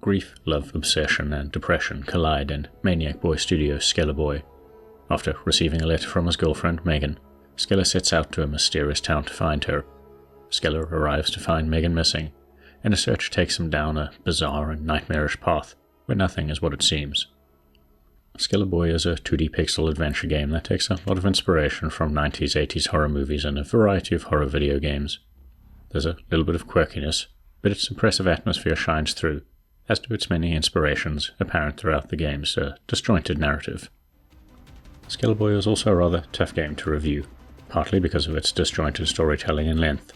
Grief, love, obsession, and depression collide in Maniac Boy Studios' Skeler Boy. After receiving a letter from his girlfriend, Megan, Skeler sets out to a mysterious town to find her. Skeler arrives to find Megan missing, and a search takes him down a bizarre and nightmarish path where nothing is what it seems. Skeler Boy is a 2D pixel adventure game that takes a lot of inspiration from 90s, 80s horror movies and a variety of horror video games. There's a little bit of quirkiness, but its impressive atmosphere shines through, as do its many inspirations apparent throughout the game's disjointed narrative. Skeler Boy is also a rather tough game to review, partly because of its disjointed storytelling and length.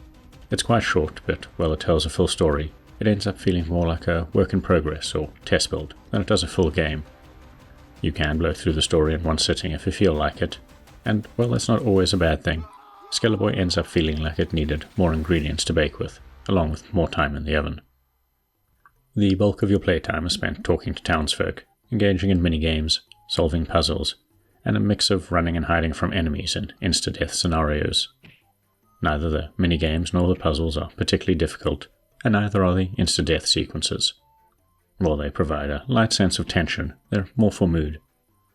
It's quite short, but while it tells a full story, it ends up feeling more like a work in progress or test build than it does a full game. You can blow through the story in one sitting if you feel like it, and while that's not always a bad thing, Skeler Boy ends up feeling like it needed more ingredients to bake with, along with more time in the oven. The bulk of your playtime is spent talking to townsfolk, engaging in mini-games, solving puzzles, and a mix of running and hiding from enemies in insta-death scenarios. Neither the mini-games nor the puzzles are particularly difficult, and neither are the insta-death sequences. While they provide a light sense of tension, they're more for mood.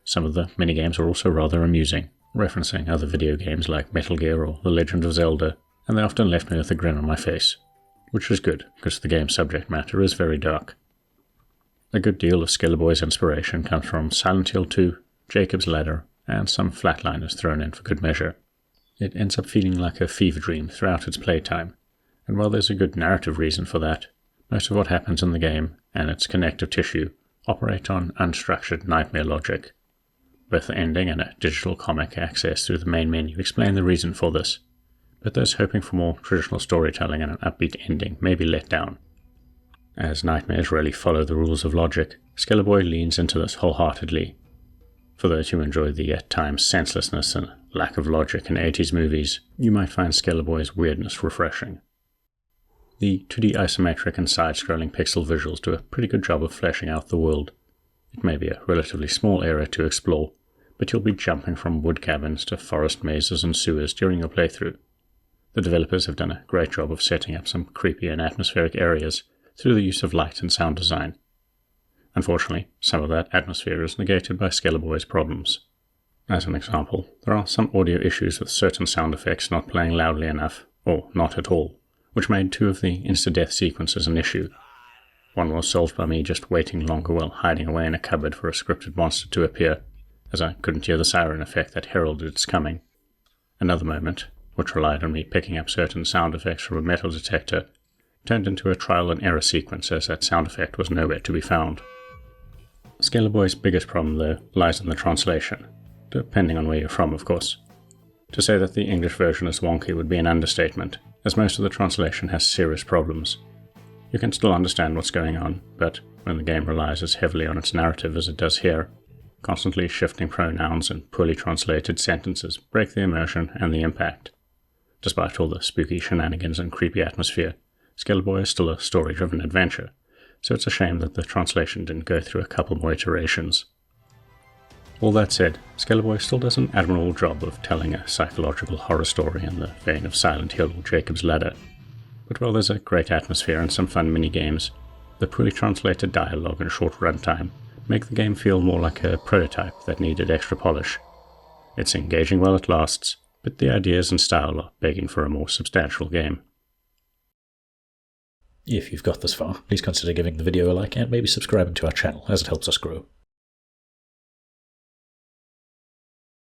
Some of the mini-games are also rather amusing, referencing other video games like Metal Gear or The Legend of Zelda, and they often left me with a grin on my face, which is good, because the game's subject matter is very dark. A good deal of Skeler Boy's inspiration comes from Silent Hill 2, Jacob's Ladder, and some flatliners thrown in for good measure. It ends up feeling like a fever dream throughout its playtime, and while there's a good narrative reason for that, most of what happens in the game, and its connective tissue, operate on unstructured nightmare logic. Both the ending and a digital comic access through the main menu explain the reason for this, but those hoping for more traditional storytelling and an upbeat ending may be let down. As nightmares rarely follow the rules of logic, Skeler Boy leans into this wholeheartedly. For those who enjoy the at times senselessness and lack of logic in 80s movies, you might find Skeler Boy's weirdness refreshing. The 2D isometric and side-scrolling pixel visuals do a pretty good job of fleshing out the world. It may be a relatively small area to explore, but you'll be jumping from wood cabins to forest mazes and sewers during your playthrough. The developers have done a great job of setting up some creepy and atmospheric areas through the use of light and sound design. Unfortunately, some of that atmosphere is negated by Skeler Boy's problems. As an example, there are some audio issues with certain sound effects not playing loudly enough, or not at all, which made two of the insta-death sequences an issue. One was solved by me just waiting longer while hiding away in a cupboard for a scripted monster to appear, as I couldn't hear the siren effect that heralded its coming. Another moment, which relied on me picking up certain sound effects from a metal detector, turned into a trial and error sequence as that sound effect was nowhere to be found. Skeler Boy's biggest problem, though, lies in the translation, depending on where you're from, of course. To say that the English version is wonky would be an understatement, as most of the translation has serious problems. You can still understand what's going on, but when the game relies as heavily on its narrative as it does here, constantly shifting pronouns and poorly translated sentences break the immersion and the impact. Despite all the spooky shenanigans and creepy atmosphere, Skeler Boy is still a story-driven adventure, so it's a shame that the translation didn't go through a couple more iterations. All that said, Skeler Boy still does an admirable job of telling a psychological horror story in the vein of Silent Hill or Jacob's Ladder. But while there's a great atmosphere and some fun mini-games, the poorly translated dialogue and short runtime make the game feel more like a prototype that needed extra polish. It's engaging while it lasts, but the ideas and style are begging for a more substantial game. If you've got this far, please consider giving the video a like and maybe subscribing to our channel, as it helps us grow.